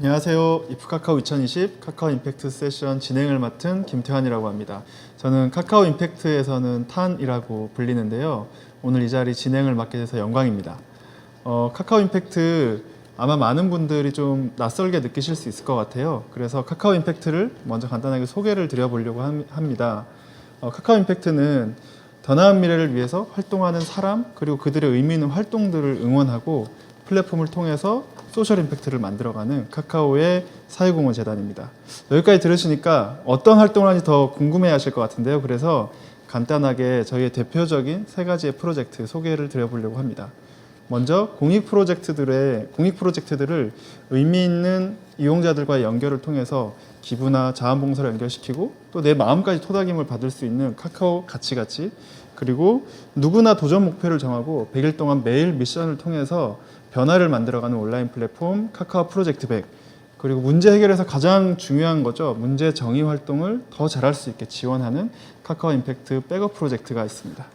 안녕하세요. 이프카카오 2020 카카오 임팩트 세션 진행을 맡은 김태환이라고 합니다. 저는 카카오 임팩트에서는 탄이라고 불리는데요. 오늘 이 자리 진행을 맡게 돼서 영광입니다. 카카오 임팩트 아마 많은 분들이 좀 낯설게 느끼실 수 있을 것 같아요. 그래서 카카오 임팩트를 먼저 간단하게 소개를 드려보려고 합니다. 카카오 임팩트는 더 나은 미래를 위해서 활동하는 사람 그리고 그들의 의미 있는 활동들을 응원하고 플랫폼을 통해서 소셜 임팩트를 만들어가는 카카오의 사회공헌 재단입니다. 여기까지 들으시니까 어떤 활동을 하는지 더 궁금해 하실 것 같은데요. 그래서 간단하게 저희의 대표적인 세 가지의 프로젝트 소개를 드려보려고 합니다. 먼저 공익 프로젝트들을 의미 있는 이용자들과의 연결을 통해서 기부나 자원봉사를 연결시키고 또 내 마음까지 토닥임을 받을 수 있는 카카오 가치같이, 그리고 누구나 도전 목표를 정하고 100일 동안 매일 미션을 통해서 변화를 만들어가는 온라인 플랫폼 카카오 프로젝트 100, 그리고 문제 해결에서 가장 중요한 거죠. 문제 정의 활동을 더 잘할 수 있게 지원하는 카카오 임팩트 백업 프로젝트가 있습니다.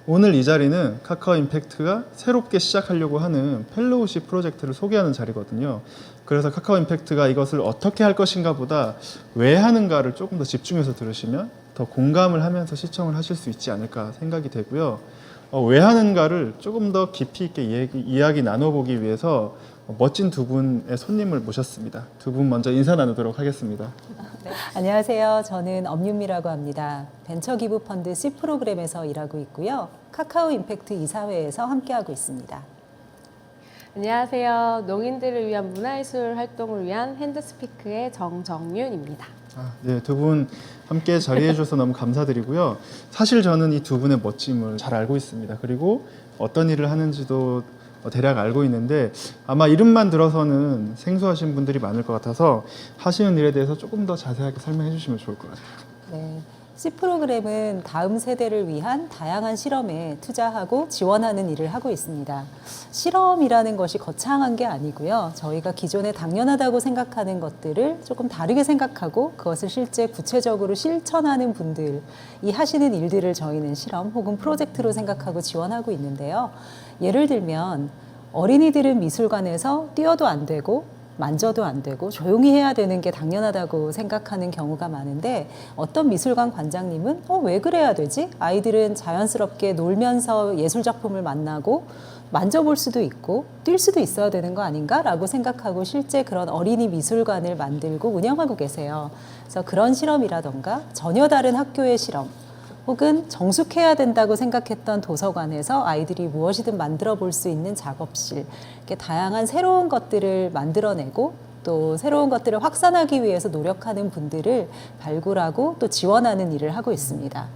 오늘 이 자리는 카카오 임팩트가 새롭게 시작하려고 하는 펠로우십 프로젝트를 소개하는 자리거든요. 그래서 카카오 임팩트가 이것을 어떻게 할 것인가 보다 왜 하는가를 조금 더 집중해서 들으시면 더 공감을 하면서 시청을 하실 수 있지 않을까 생각이 되고요. 왜 하는가를 조금 더 깊이 있게 이야기 나눠보기 위해서 멋진 두 분의 손님을 모셨습니다. 두 분 먼저 인사 나누도록 하겠습니다. 네. 안녕하세요. 저는 엄윤미라고 합니다. 벤처기부 펀드 C 프로그램에서 일하고 있고요. 카카오 임팩트 이사회에서 함께하고 있습니다. 안녕하세요. 농인들을 위한 문화예술 활동을 위한 핸드스피크의 정정윤입니다. 네, 두 분 함께 자리해 주셔서 너무 감사드리고요. 사실 저는 이 두 분의 멋짐을 잘 알고 있습니다. 그리고 어떤 일을 하는지도 대략 알고 있는데 아마 이름만 들어서는 생소하신 분들이 많을 것 같아서 하시는 일에 대해서 조금 더 자세하게 설명해 주시면 좋을 것 같아요. 네. C 프로그램은 다음 세대를 위한 다양한 실험에 투자하고 지원하는 일을 하고 있습니다. 실험이라는 것이 거창한 게 아니고요. 저희가 기존에 당연하다고 생각하는 것들을 조금 다르게 생각하고 그것을 실제 구체적으로 실천하는 분들이 하시는 일들을 저희는 실험 혹은 프로젝트로 생각하고 지원하고 있는데요. 예를 들면 어린이들은 미술관에서 뛰어도 안 되고 만져도 안 되고 조용히 해야 되는 게 당연하다고 생각하는 경우가 많은데 어떤 미술관 관장님은 왜 그래야 되지? 아이들은 자연스럽게 놀면서 예술작품을 만나고 만져볼 수도 있고 뛸 수도 있어야 되는 거 아닌가? 라고 생각하고 실제 그런 어린이 미술관을 만들고 운영하고 계세요. 그래서 그런 실험이라던가 전혀 다른 학교의 실험 혹은 정숙해야 된다고 생각했던 도서관에서 아이들이 무엇이든 만들어 볼 수 있는 작업실, 이렇게 다양한 새로운 것들을 만들어내고 또 새로운 것들을 확산하기 위해서 노력하는 분들을 발굴하고 또 지원하는 일을 하고 있습니다.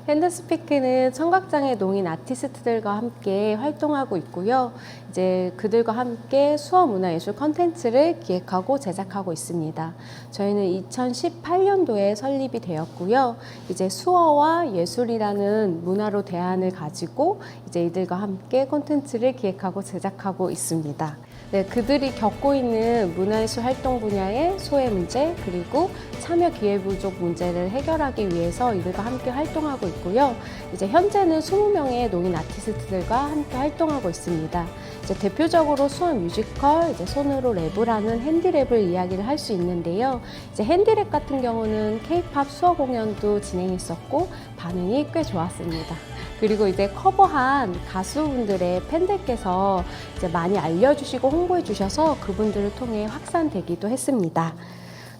핸드스피크는 청각장애 농인 아티스트들과 함께 활동하고 있고요. 이제 그들과 함께 수어 문화예술 컨텐츠를 기획하고 제작하고 있습니다. 저희는 2018년도에 설립이 되었고요. 이제 수어와 예술이라는 문화로 대안을 가지고 이제 이들과 함께 컨텐츠를 기획하고 제작하고 있습니다. 네, 그들이 겪고 있는 문화예술 활동 분야의 소외 문제 그리고 참여 기회 부족 문제를 해결하기 위해서 이들과 함께 활동하고 있고요. 이제 현재는 20명의 농인 아티스트들과 함께 활동하고 있습니다. 이제 대표적으로 수어 뮤지컬, 이제 손으로 랩을 핸디랩을 이야기를 할 수 있는데요. 이제 핸디랩 같은 경우는 K-팝 수어 공연도 진행했었고 반응이 꽤 좋았습니다. 그리고 이제 커버한 가수분들의 팬들께서 이제 많이 알려주시고 홍보해 주셔서 그분들을 통해 확산되기도 했습니다.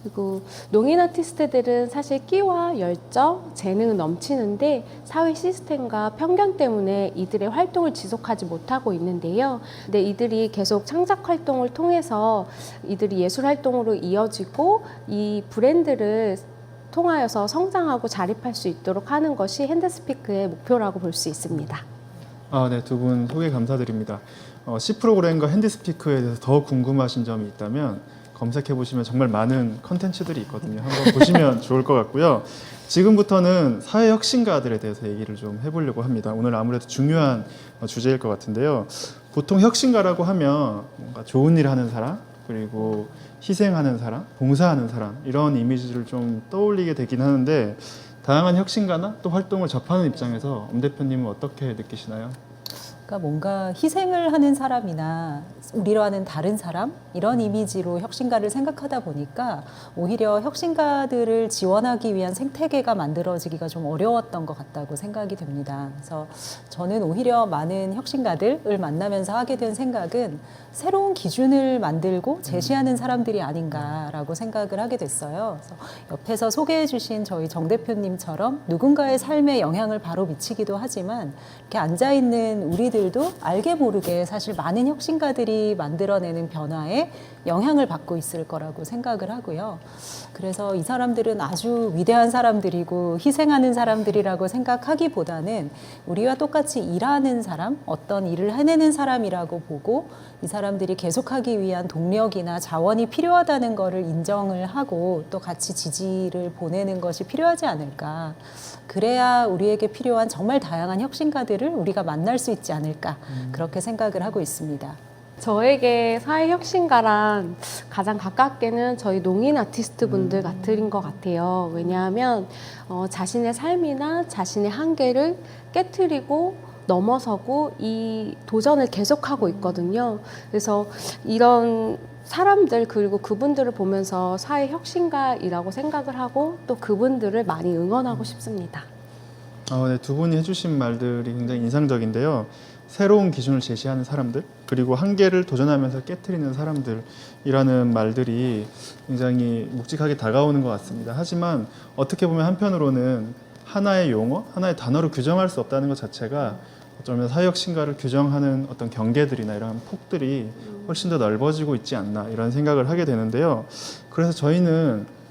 그리고 농인 아티스트들은 사실 끼와 열정, 재능은 넘치는데 사회 시스템과 편견 때문에 이들의 활동을 지속하지 못하고 있는데요. 근데 이들이 계속 창작 활동을 통해서 이들이 예술 활동으로 이어지고 이 브랜드를 통하여서 성장하고 자립할 수 있도록 하는 것이 핸드스피크의 목표라고 볼 수 있습니다. 네, 두 분 소개 감사드립니다. C 프로그램과 핸드스피크에 대해서 더 궁금하신 점이 있다면 검색해 보시면 정말 많은 컨텐츠들이 있거든요. 한번 보시면 좋을 것 같고요. 지금부터는 사회 혁신가들에 대해서 얘기를 좀 해보려고 합니다. 오늘 아무래도 중요한 주제일 것 같은데요. 보통 혁신가라고 하면 뭔가 좋은 일 하는 사람, 그리고 희생하는 사람, 봉사하는 사람 이런 이미지를 좀 떠올리게 되긴 하는데 다양한 혁신가나 또 활동을 접하는 입장에서 엄 대표님은 어떻게 느끼시나요? 그러니까 뭔가 희생을 하는 사람이나 우리와는 다른 사람 이런 이미지로 혁신가를 생각하다 보니까 오히려 혁신가들을 지원하기 위한 생태계가 만들어지기가 좀 어려웠던 것 같다고 생각이 됩니다. 그래서 저는 오히려 많은 혁신가들을 만나면서 하게 된 생각은 새로운 기준을 만들고 제시하는 사람들이 아닌가라고 생각을 하게 됐어요. 그래서 옆에서 소개해 주신 저희 정 대표님처럼 누군가의 삶에 영향을 바로 미치기도 하지만 이렇게 앉아있는 우리들도 알게 모르게 사실 많은 혁신가들이 만들어내는 변화에 영향을 받고 있을 거라고 생각을 하고요. 그래서 이 사람들은 아주 위대한 사람들이고 희생하는 사람들이라고 생각하기보다는 우리와 똑같이 일하는 사람, 어떤 일을 해내는 사람이라고 보고 이 사람들이 계속하기 위한 동력이나 자원이 필요하다는 것을 인정을 하고 또 같이 지지를 보내는 것이 필요하지 않을까. 그래야 우리에게 필요한 정말 다양한 혁신가들을 우리가 만날 수 있지 않을까. 그렇게 생각을 하고 있습니다. 저에게 사회혁신가란 가장 가깝게는 저희 농인 아티스트 분들 같은 것 같아요. 왜냐하면 자신의 삶이나 자신의 한계를 깨트리고 넘어서고 이 도전을 계속하고 있거든요. 그래서 이런 사람들 그리고 그분들을 보면서 사회혁신가이라고 생각을 하고 또 그분들을 많이 응원하고 싶습니다. 네, 두 분이 해주신 말들이 굉장히 인상적인데요. 새로운 기준을 제시하는 사람들, 그리고 한계를 도전하면서 깨트리는 사람들이라는 말들이 굉장히 묵직하게 다가오는 것 같습니다. 하지만 어떻게 보면 한편으로는 하나의 용어, 하나의 단어로 규정할 수 없다는 것 자체가 어쩌면 사회혁신가를 규정하는 어떤 경계들이나 이런 폭들이 훨씬 더 넓어지고 있지 않나 이런 생각을 하게 되는데요. 그래서 저희는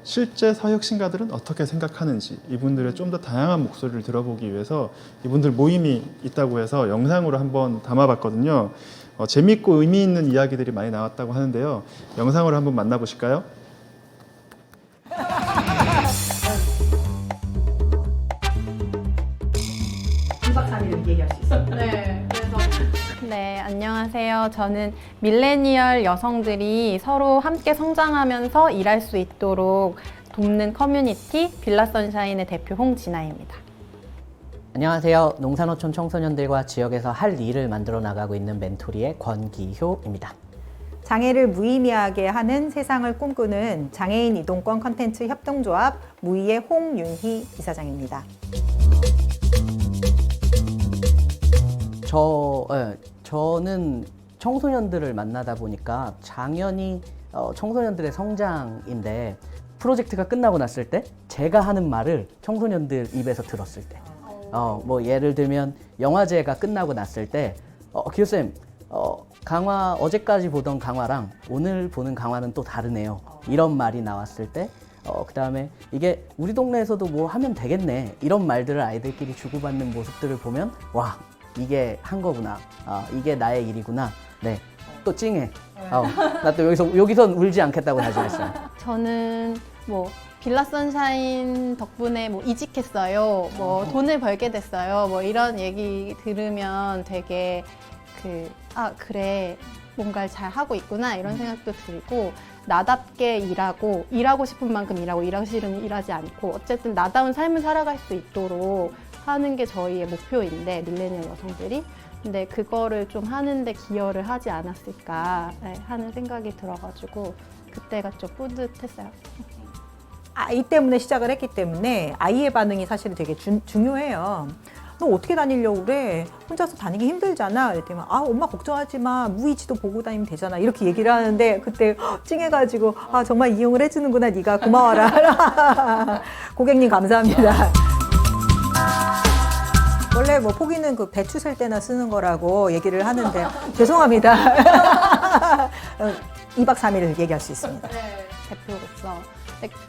실제 사회혁신가들은 어떻게 생각하는지 이분들의 좀 더 다양한 목소리를 들어보기 위해서 이분들 모임이 있다고 해서 영상으로 한번 담아봤거든요. 재밌고 의미 있는 이야기들이 많이 나왔다고 하는데요. 영상으로 한번 만나보실까요? 네, 안녕하세요. 저는 밀레니얼 여성들이 서로 함께 성장하면서 일할 수 있도록 돕는 커뮤니티 빌라 선샤인의 대표 홍진아입니다. 안녕하세요. 농산어촌 청소년들과 지역에서 할 일을 만들어 나가고 있는 멘토리의 권기효입니다. 장애를 무의미하게 하는 세상을 꿈꾸는 장애인 이동권 컨텐츠 협동조합 무의의 홍윤희 이사장입니다. 저는 청소년들을 만나다 보니까 당연히 청소년들의 성장인데 프로젝트가 끝나고 났을 때 제가 하는 말을 청소년들 입에서 들었을 때 뭐 예를 들면 영화제가 끝나고 났을 때 기호쌤 강화 어제까지 보던 강화랑 오늘 보는 강화는 또 다르네요 이런 말이 나왔을 때 그 다음에 이게 우리 동네에서도 뭐 하면 되겠네 이런 말들을 아이들끼리 주고받는 모습들을 보면 와 이게 한 거구나 이게 나의 일이구나 네 또 찡해 나 또 여기선 울지 않겠다고 다짐했어요. 저는 뭐 빌라 선샤인 덕분에 뭐 이직했어요. 뭐 돈을 벌게 됐어요. 뭐 이런 얘기 들으면 되게 그래 뭔가를 잘 하고 있구나 이런 생각도 들고 나답게 일하고 싶은 만큼 일하기 싫으면 일하지 않고 어쨌든 나다운 삶을 살아갈 수 있도록 하는 게 저희의 목표인데 밀레니얼 여성들이 근데 그거를 좀 하는데 기여를 하지 않았을까 하는 생각이 들어가지고 그때가 좀 뿌듯했어요. 아이 때문에 시작을 했기 때문에 아이의 반응이 사실 되게 중요해요. 너 어떻게 다니려고 그래? 혼자서 다니기 힘들잖아. 그랬더니 엄마 걱정하지 마. 무이지도 보고 다니면 되잖아. 이렇게 얘기를 하는데 그때 찡해가지고 정말 이용을 해주는구나. 네가 고마워라. 고객님 감사합니다. 원래 뭐 포기는 그 배추 셀 때나 쓰는 거라고 얘기를 하는데 죄송합니다. 2박 3일 얘기할 수 있습니다. 대표로서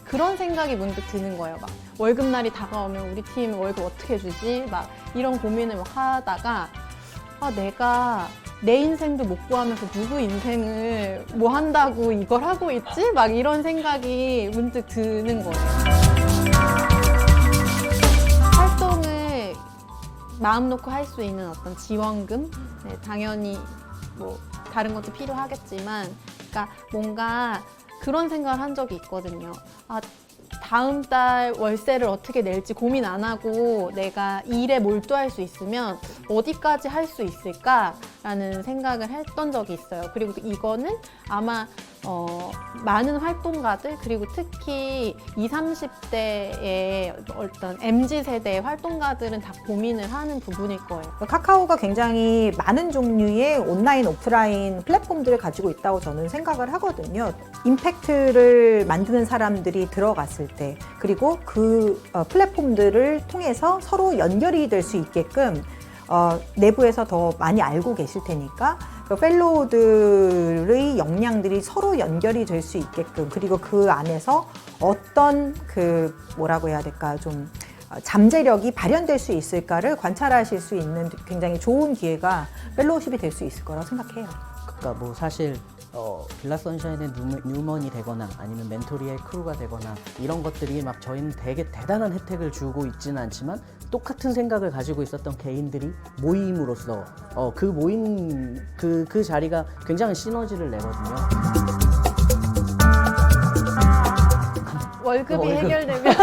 그런 생각이 문득 드는 거예요. 막 월급날이 다가오면 우리 팀 월급 어떻게 주지? 막 이런 고민을 막 하다가 내가 내 인생도 못 구하면서 누구 인생을 뭐 한다고 이걸 하고 있지? 막 이런 생각이 문득 드는 거예요. 활동을 마음 놓고 할 수 있는 어떤 지원금? 당연히 뭐 다른 것도 필요하겠지만 그러니까 뭔가 그런 생각을 한 적이 있거든요. 다음 달 월세를 어떻게 낼지 고민 안 하고 내가 일에 몰두할 수 있으면 어디까지 할 수 있을까라는 생각을 했던 적이 있어요. 그리고 이거는 아마 많은 활동가들 그리고 특히 20, 30대의 어떤 MZ세대의 활동가들은 다 고민을 하는 부분일 거예요. 카카오가 굉장히 많은 종류의 온라인, 오프라인 플랫폼들을 가지고 있다고 저는 생각을 하거든요. 임팩트를 만드는 사람들이 들어갔을 때, 그리고 그 플랫폼들을 통해서 서로 연결이 될 수 있게끔 내부에서 더 많이 알고 계실 테니까 그 펠로우들의 역량들이 서로 연결이 될 수 있게끔, 그리고 그 안에서 어떤 그 뭐라고 해야 될까, 좀 잠재력이 발현될 수 있을까를 관찰하실 수 있는 굉장히 좋은 기회가 펠로우십이 될 수 있을 거라고 생각해요. 그러니까 뭐 사실 빌라 선샤인의 뉴먼이 되거나 아니면 멘토리의 크루가 되거나 이런 것들이 막 저희는 되게 대단한 혜택을 주고 있지는 않지만 똑같은 생각을 가지고 있었던 개인들이 모임으로써 그 모임 그 자리가 굉장히 시너지를 내거든요. 월급이 월급. 해결되면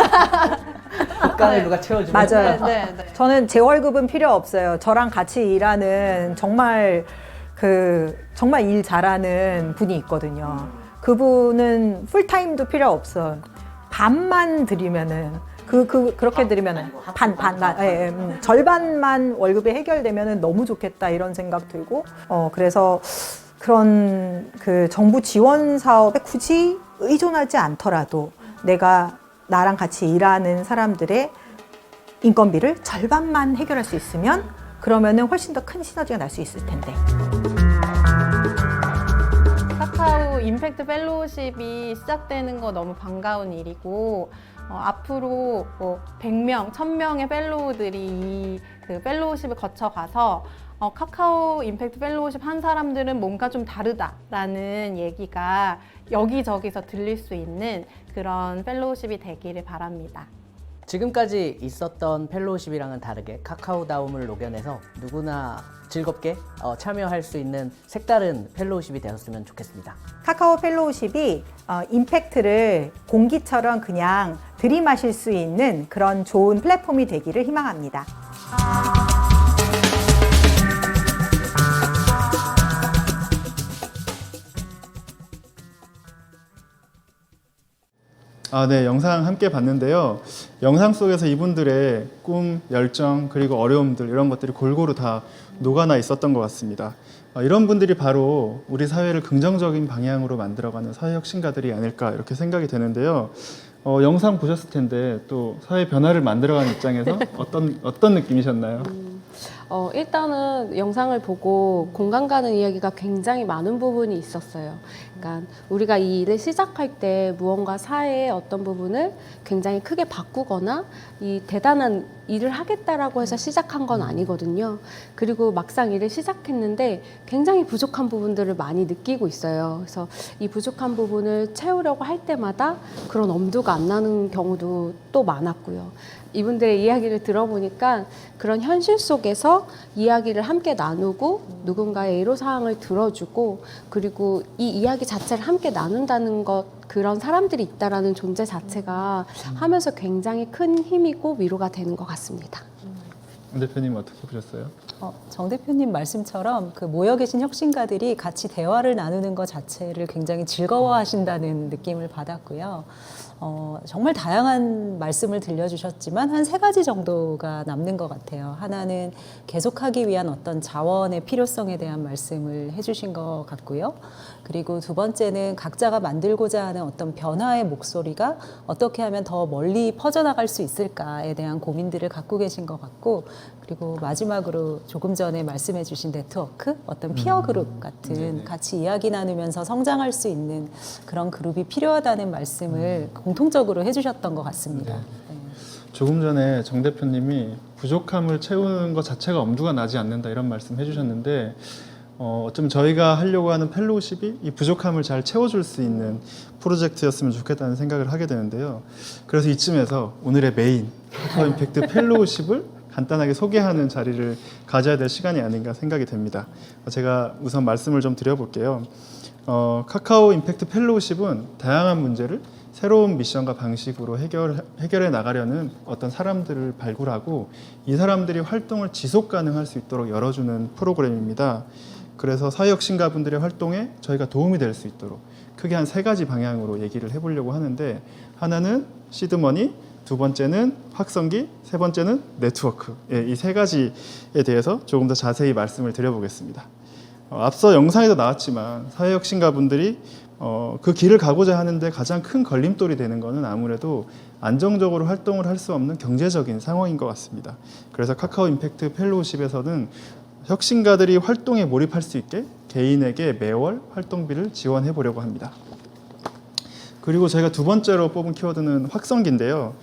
국간을 누가 채워주면 맞아요. 네. 저는 제 월급은 필요 없어요. 저랑 같이 일하는 정말 일 잘하는 분이 있거든요. 그분은 풀타임도 필요 없어. 반만 드리면은 그렇게 드리면은 절반만 월급이 해결되면은 너무 좋겠다 이런 생각 들고 그래서 그런 그 정부 지원 사업에 굳이 의존하지 않더라도 나랑 같이 일하는 사람들의 인건비를 절반만 해결할 수 있으면 그러면은 훨씬 더 큰 시너지가 날 수 있을 텐데. 카카오 임팩트 펠로우십이 시작되는 거 너무 반가운 일이고 앞으로 100명, 1000명의 펠로우들이 그 펠로우십을 거쳐가서 카카오 임팩트 펠로우십 한 사람들은 뭔가 좀 다르다라는 얘기가 여기저기서 들릴 수 있는 그런 펠로우십이 되기를 바랍니다. 지금까지 있었던 펠로우십이랑은 다르게 카카오다움을 녹여내서 누구나 즐겁게 참여할 수 있는 색다른 펠로우십이 되었으면 좋겠습니다. 카카오 펠로우십이 임팩트를 공기처럼 그냥 들이마실 수 있는 그런 좋은 플랫폼이 되기를 희망합니다. 네, 영상 함께 봤는데요. 영상 속에서 이분들의 꿈, 열정, 그리고 어려움들 이런 것들이 골고루 다 녹아나 있었던 것 같습니다. 이런 분들이 바로 우리 사회를 긍정적인 방향으로 만들어가는 사회혁신가들이 아닐까 이렇게 생각이 되는데요. 영상 보셨을 텐데 또 사회 변화를 만들어가는 입장에서 어떤 느낌이셨나요? 일단은 영상을 보고 공감 가는 이야기가 굉장히 많은 부분이 있었어요. 그러니까 우리가 이 일을 시작할 때 무언가 사회의 어떤 부분을 굉장히 크게 바꾸거나 이 대단한 일을 하겠다라고 해서 시작한 건 아니거든요. 그리고 막상 일을 시작했는데 굉장히 부족한 부분들을 많이 느끼고 있어요. 그래서 이 부족한 부분을 채우려고 할 때마다 그런 엄두가 안 나는 경우도 또 많았고요. 이분들의 이야기를 들어보니까 그런 현실 속에서 이야기를 함께 나누고 누군가의 애로사항을 들어주고 그리고 이 이야기 자체를 함께 나눈다는 것, 그런 사람들이 있다라는 존재 자체가 하면서 굉장히 큰 힘이고 위로가 되는 것 같습니다. 대표님 어떻게 보셨어요? 정 대표님 말씀처럼 그 모여 계신 혁신가들이 같이 대화를 나누는 것 자체를 굉장히 즐거워하신다는 느낌을 받았고요. 정말 다양한 말씀을 들려주셨지만 한 3가지 정도가 남는 것 같아요. 하나는 계속하기 위한 어떤 자원의 필요성에 대한 말씀을 해주신 것 같고요. 그리고 2번째는 각자가 만들고자 하는 어떤 변화의 목소리가 어떻게 하면 더 멀리 퍼져나갈 수 있을까에 대한 고민들을 갖고 계신 것 같고, 그리고 마지막으로 조금 전에 말씀해 주신 네트워크, 어떤 피어 그룹 같은 같이 이야기 나누면서 성장할 수 있는 그런 그룹이 필요하다는 말씀을 공통적으로 해주셨던 것 같습니다. 네. 조금 전에 정 대표님이 부족함을 채우는 것 자체가 엄두가 나지 않는다 이런 말씀 해주셨는데 어쩌면 저희가 하려고 하는 펠로우십이 이 부족함을 잘 채워줄 수 있는 프로젝트였으면 좋겠다는 생각을 하게 되는데요. 그래서 이쯤에서 오늘의 메인 카카오 임팩트 펠로우십을 간단하게 소개하는 자리를 가져야 될 시간이 아닌가 생각이 됩니다. 제가 우선 말씀을 좀 드려볼게요. 카카오 임팩트 펠로우십은 다양한 문제를 새로운 미션과 방식으로 해결해 나가려는 어떤 사람들을 발굴하고 이 사람들이 활동을 지속 가능할 수 있도록 열어주는 프로그램입니다. 그래서 사회혁신가분들의 활동에 저희가 도움이 될 수 있도록 크게 한 3가지 방향으로 얘기를 해보려고 하는데, 하나는 시드머니, 두 번째는 확성기, 세 번째는 네트워크. 이 3가지에 대해서 조금 더 자세히 말씀을 드려보겠습니다. 앞서 영상에도 나왔지만 사회혁신가분들이 그 길을 가고자 하는데 가장 큰 걸림돌이 되는 것은 아무래도 안정적으로 활동을 할 수 없는 경제적인 상황인 것 같습니다. 그래서 카카오 임팩트 펠로우십에서는 혁신가들이 활동에 몰입할 수 있게 개인에게 매월 활동비를 지원해 보려고 합니다. 그리고 저희가 두 번째로 뽑은 키워드는 확성기인데요.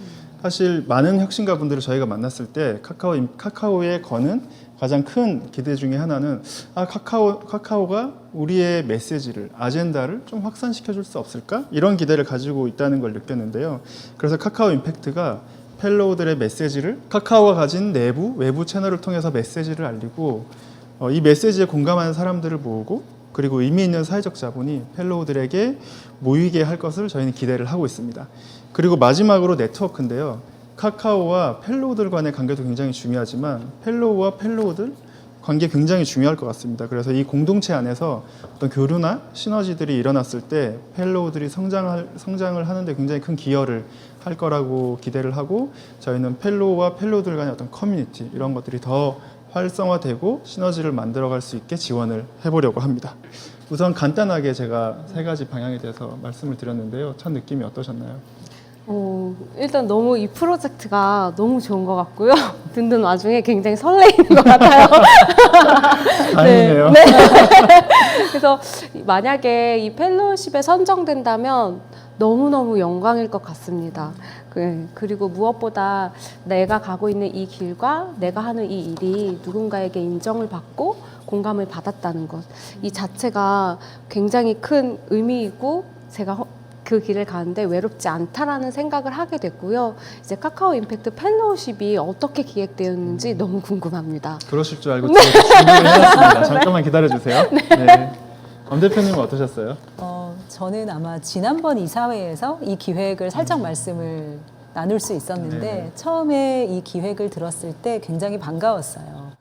사실 많은 혁신가분들을 저희가 만났을 때 카카오에 거는 가장 큰 기대 중에 하나는 카카오가 우리의 메시지를, 아젠다를 좀 확산시켜 줄 수 없을까? 이런 기대를 가지고 있다는 걸 느꼈는데요. 그래서 카카오 임팩트가 펠로우들의 메시지를 카카오가 가진 외부 채널을 통해서 메시지를 알리고 이 메시지에 공감하는 사람들을 모으고 그리고 의미 있는 사회적 자본이 펠로우들에게 모이게 할 것을 저희는 기대를 하고 있습니다. 그리고 마지막으로 네트워크인데요. 카카오와 펠로우들 간의 관계도 굉장히 중요하지만 펠로우와 펠로우들 관계 굉장히 중요할 것 같습니다. 그래서 이 공동체 안에서 어떤 교류나 시너지들이 일어났을 때 펠로우들이 성장을 하는데 굉장히 큰 기여를 할 거라고 기대를 하고, 저희는 펠로우와 펠로우들 간의 어떤 커뮤니티 이런 것들이 더 활성화되고 시너지를 만들어갈 수 있게 지원을 해보려고 합니다. 우선 간단하게 제가 3가지 방향에 대해서 말씀을 드렸는데요. 첫 느낌이 어떠셨나요? 일단 너무 이 프로젝트가 너무 좋은 것 같고요. 듣는 와중에 굉장히 설레이는 것 같아요. 다행이네요. 네. 그래서 만약에 이 펠로우십에 선정된다면 너무너무 영광일 것 같습니다. 그리고 무엇보다 내가 가고 있는 이 길과 내가 하는 이 일이 누군가에게 인정을 받고 공감을 받았다는 것, 이 자체가 굉장히 큰 의미이고 제가 그 길을 가는데 외롭지 않다라는 생각을 하게 됐고요. 이제 카카오 임팩트 펠로우십이 어떻게 기획되었는지 너무 궁금합니다. 그러실 줄 알고 제가 준비를 해놨습니다. 잠깐만 기다려주세요. 네. 엄 대표님은 어떠셨어요? 저는 아마 지난번 이사회에서 이 기획을 살짝 말씀을 나눌 수 있었는데 네네. 처음에 이 기획을 들었을 때 굉장히 반가웠어요.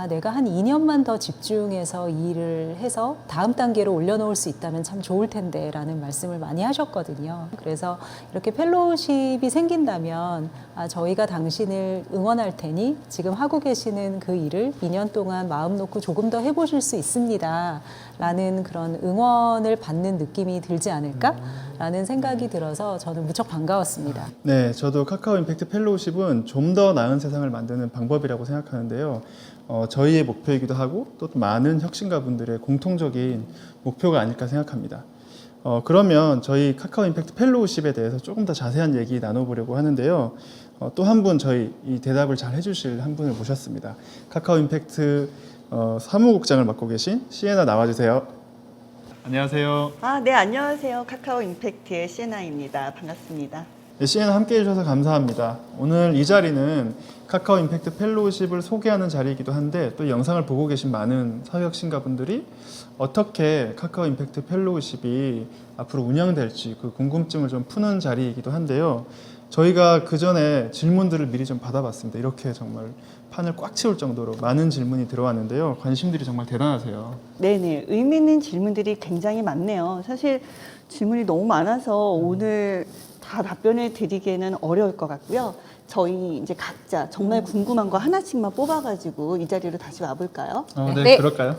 내가 한 2년만 더 집중해서 이 일을 해서 다음 단계로 올려놓을 수 있다면 참 좋을 텐데 라는 말씀을 많이 하셨거든요. 그래서 이렇게 펠로우십이 생긴다면 저희가 당신을 응원할 테니 지금 하고 계시는 그 일을 2년 동안 마음 놓고 조금 더 해보실 수 있습니다 라는 그런 응원을 받는 느낌이 들지 않을까? 라는 생각이 들어서 저는 무척 반가웠습니다. 네, 저도 카카오 임팩트 펠로우십은 좀 더 나은 세상을 만드는 방법이라고 생각하는데요. 저희의 목표이기도 하고 또 많은 혁신가분들의 공통적인 목표가 아닐까 생각합니다. 그러면 저희 카카오 임팩트 펠로우십에 대해서 조금 더 자세한 얘기 나눠보려고 하는데요. 또 한 분 저희 이 대답을 잘 해주실 한 분을 모셨습니다. 카카오 임팩트 사무국장을 맡고 계신 시에나 나와주세요. 안녕하세요. 네, 안녕하세요. 카카오 임팩트의 시에나입니다. 반갑습니다. 네, 시에나 함께 해주셔서 감사합니다. 오늘 이 자리는 카카오 임팩트 펠로우십을 소개하는 자리이기도 한데 또 영상을 보고 계신 많은 사회혁신가분들이 어떻게 카카오 임팩트 펠로우십이 앞으로 운영될지 그 궁금증을 좀 푸는 자리이기도 한데요. 저희가 그 전에 질문들을 미리 좀 받아봤습니다. 이렇게 정말 판을 꽉 채울 정도로 많은 질문이 들어왔는데요. 관심들이 정말 대단하세요. 네네, 의미 있는 질문들이 굉장히 많네요. 사실 질문이 너무 많아서 오늘 다 답변을 드리기에는 어려울 것 같고요. 저희 이제 각자 정말 궁금한 거 하나씩만 뽑아가지고 이 자리로 다시 와볼까요? 네, 네. 그럴까요?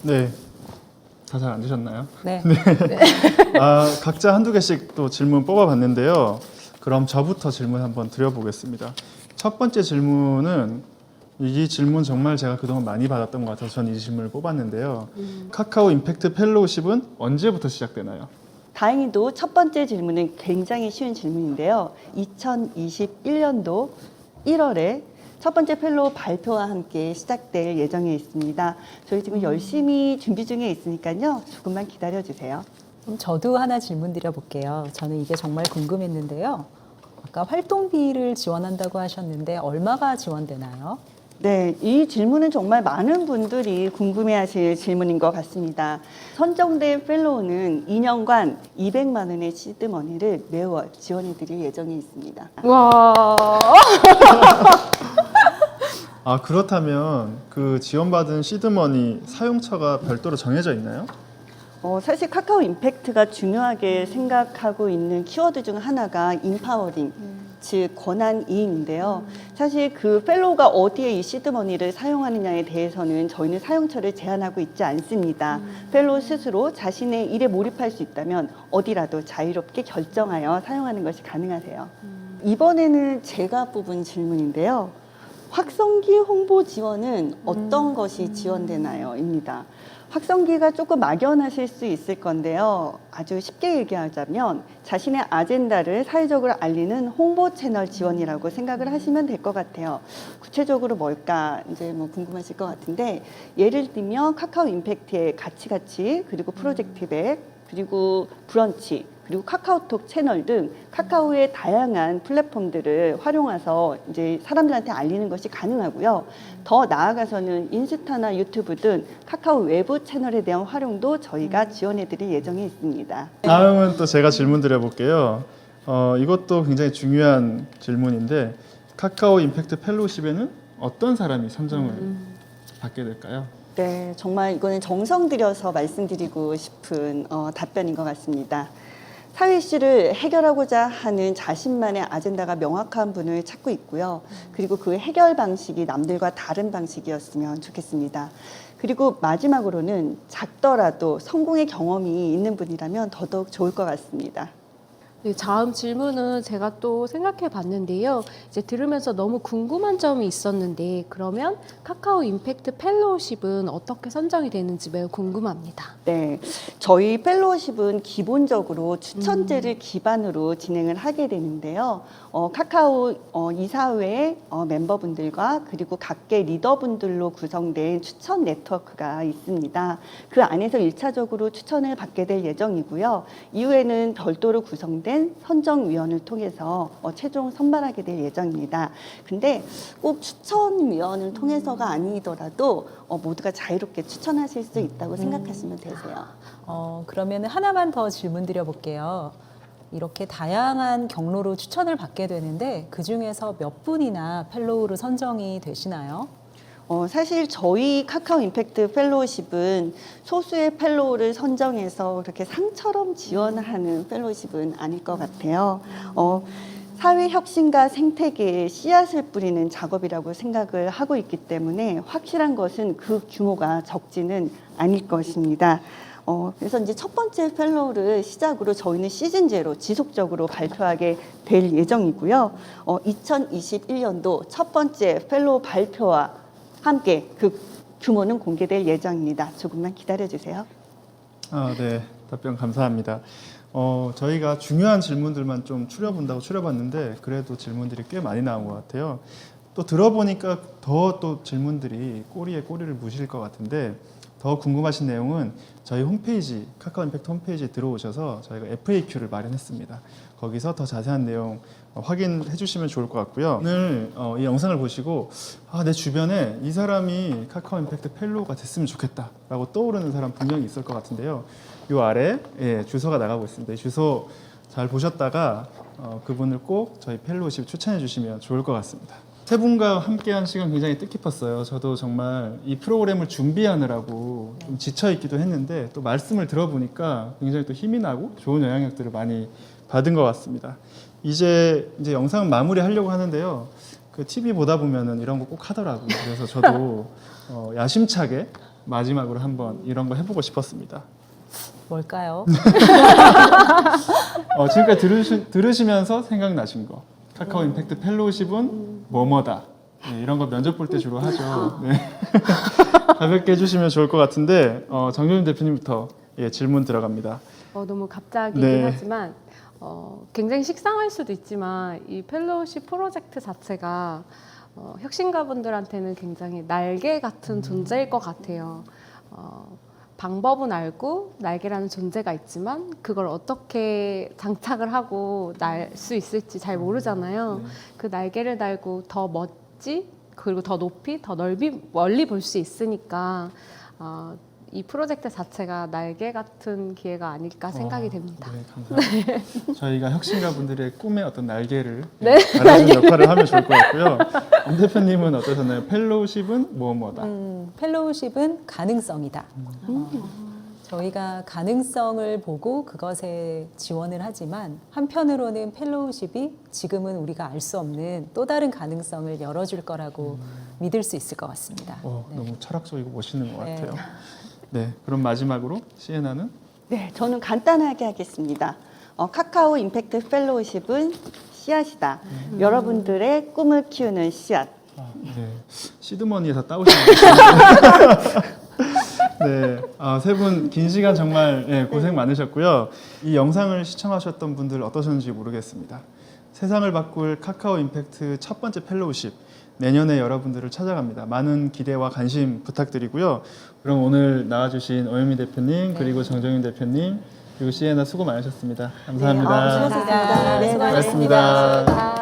네. 다 잘 안 되셨나요? 네. 각자 한두 개씩 또 질문 뽑아봤는데요. 그럼 저부터 질문 한번 드려보겠습니다. 첫 번째 질문은 이 질문 정말 제가 그동안 많이 받았던 것 같아서 저는 이 질문을 뽑았는데요. 카카오 임팩트 펠로우십은 언제부터 시작되나요? 다행히도 첫 번째 질문은 굉장히 쉬운 질문인데요. 2021년도 1월에 첫 번째 펠로우 발표와 함께 시작될 예정에 있습니다. 저희 지금 열심히 준비 중에 있으니까요. 조금만 기다려주세요. 그럼 저도 하나 질문 드려볼게요. 저는 이게 정말 궁금했는데요. 아까 활동비를 지원한다고 하셨는데 얼마가 지원되나요? 네, 이 질문은 정말 많은 분들이 궁금해하실 질문인 것 같습니다. 선정된 펠로우는 2년간 200만 원의 시드머니를 매월 지원해드릴 예정에 있습니다. 와. 아, 그렇다면 그 지원받은 시드머니 사용처가 별도로 정해져 있나요? 사실 카카오 임팩트가 중요하게 생각하고 있는 키워드 중 하나가 인파워링, 즉 권한 이인인데요. 사실 그 펠로우가 어디에 이 시드머니를 사용하느냐에 대해서는 저희는 사용처를 제한하고 있지 않습니다. 펠로우 스스로 자신의 일에 몰입할 수 있다면 어디라도 자유롭게 결정하여 사용하는 것이 가능하세요. 이번에는 제가 뽑은 질문인데요. 확성기 홍보 지원은 어떤 것이 지원되나요? 입니다. 확성기가 조금 막연하실 수 있을 건데요. 아주 쉽게 얘기하자면 자신의 아젠다를 사회적으로 알리는 홍보 채널 지원이라고 생각을 하시면 될 것 같아요. 구체적으로 뭘까 이제 뭐 궁금하실 것 같은데, 예를 들면 카카오 임팩트의 가치 그리고 프로젝트백 그리고 브런치 그리고 카카오톡 채널 등 카카오의 다양한 플랫폼들을 활용해서 이제 사람들한테 알리는 것이 가능하고요. 더 나아가서는 인스타나 유튜브 등 카카오 외부 채널에 대한 활용도 저희가 지원해드릴 예정에 있습니다. 다음은 또 제가 질문 드려볼게요. 이것도 굉장히 중요한 질문인데 카카오 임팩트 펠로우십에는 어떤 사람이 선정을 받게 될까요? 네, 정말 이거는 정성 들여서 말씀드리고 싶은 답변인 것 같습니다. 사회 이슈를 해결하고자 하는 자신만의 아젠다가 명확한 분을 찾고 있고요. 그리고 그 해결 방식이 남들과 다른 방식이었으면 좋겠습니다. 그리고 마지막으로는 작더라도 성공의 경험이 있는 분이라면 더더욱 좋을 것 같습니다. 네, 다음 질문은 제가 또 생각해 봤는데요. 이제 들으면서 너무 궁금한 점이 있었는데, 그러면 카카오 임팩트 펠로우십은 어떻게 선정이 되는지 매우 궁금합니다. 네, 저희 펠로우십은 기본적으로 추천제를 기반으로 진행을 하게 되는데요. 카카오 이사회 멤버분들과 그리고 각계 리더분들로 구성된 추천 네트워크가 있습니다. 그 안에서 1차적으로 추천을 받게 될 예정이고요. 이후에는 별도로 구성된 선정위원을 통해서 최종 선발하게 될 예정입니다. 근데 꼭 추천위원을 통해서가 아니더라도 모두가 자유롭게 추천하실 수 있다고 생각하시면 되세요. 그러면 하나만 더 질문 드려볼게요. 이렇게 다양한 경로로 추천을 받게 되는데 그 중에서 몇 분이나 펠로우로 선정이 되시나요? 사실 저희 카카오 임팩트 펠로우십은 소수의 펠로우를 선정해서 그렇게 상처럼 지원하는 펠로우십은 아닐 것 같아요. 사회 혁신과 생태계에 씨앗을 뿌리는 작업이라고 생각을 하고 있기 때문에 확실한 것은 그 규모가 적지는 않을 것입니다. 그래서 이제 첫 번째 펠로우를 시작으로 저희는 시즌제로 지속적으로 발표하게 될 예정이고요. 2021년도 첫 번째 펠로우 발표와 함께 그 규모는 공개될 예정입니다. 조금만 기다려주세요. 네, 답변 감사합니다. 저희가 중요한 질문들만 좀 추려본다고 추려봤는데 그래도 질문들이 꽤 많이 나온 것 같아요. 또 들어보니까 더 또 질문들이 꼬리에 꼬리를 무실 것 같은데 더 궁금하신 내용은 저희 홈페이지, 카카오 임팩트 홈페이지에 들어오셔서 저희가 FAQ를 마련했습니다. 거기서 더 자세한 내용 확인해 주시면 좋을 것 같고요. 오늘 이 영상을 보시고 내 주변에 이 사람이 카카오 임팩트 펠로우가 됐으면 좋겠다라고 떠오르는 사람 분명히 있을 것 같은데요. 이 아래 주소가 나가고 있습니다. 이 주소 잘 보셨다가 그분을 꼭 저희 펠로우십 추천해 주시면 좋을 것 같습니다. 세 분과 함께한 시간 굉장히 뜻깊었어요. 저도 정말 이 프로그램을 준비하느라고 좀 지쳐있기도 했는데 또 말씀을 들어보니까 굉장히 또 힘이 나고 좋은 영향력들을 많이 받은 것 같습니다. 이제 영상은 마무리하려고 하는데요. 그 TV 보다 보면은 이런 거 꼭 하더라고요. 그래서 저도 야심차게 마지막으로 한번 이런 거 해보고 싶었습니다. 뭘까요? 지금까지 들으시면서 생각나신 거. 카카오 임팩트 펠로우십은 뭐뭐다. 네, 이런 거 면접 볼 때 주로 하죠. 네. 가볍게 해주시면 좋을 것 같은데 정효진 대표님부터 질문 들어갑니다. 너무 갑자기긴 네. 하지만 굉장히 식상할 수도 있지만 이 펠로우십 프로젝트 자체가 혁신가분들한테는 굉장히 날개 같은 존재일 것 같아요. 방법은 알고 날개라는 존재가 있지만 그걸 어떻게 장착을 하고 날 수 있을지 잘 모르잖아요. 그 날개를 달고 더 그리고 더 높이, 더 멀리 볼 수 있으니까 이 프로젝트 자체가 날개 같은 기회가 아닐까 생각이 됩니다. 네, 감사합니다. 저희가 혁신가 분들의 꿈의 어떤 날개를 달아주는 역할을 하면 좋을 것 같고요. 엄 대표님은 어떠셨나요? 펠로우십은 뭐뭐다. 펠로우십은 가능성이다. 저희가 가능성을 보고 그것에 지원을 하지만 한편으로는 펠로우십이 지금은 우리가 알 수 없는 또 다른 가능성을 열어줄 거라고 믿을 수 있을 것 같습니다. 네. 너무 철학적이고 멋있는 것 네. 같아요. 네, 그럼 마지막으로 시에나는? 네, 저는 간단하게 하겠습니다. 카카오 임팩트 펠로우십은 씨앗이다. 여러분들의 꿈을 키우는 씨앗. 네, 시드머니에서 따오신 것 같아요. 네, 세 분 긴 시간 정말 고생 많으셨고요. 이 영상을 시청하셨던 분들 어떠셨는지 모르겠습니다. 세상을 바꿀 카카오 임팩트 첫 번째 펠로우십 내년에 여러분들을 찾아갑니다. 많은 기대와 관심 부탁드리고요. 그럼 오늘 나와주신 오현미 대표님 그리고 정정윤 대표님 그리고 시에나 수고 많으셨습니다. 감사합니다. 수고하셨습니다. 네, 수고하셨습니다.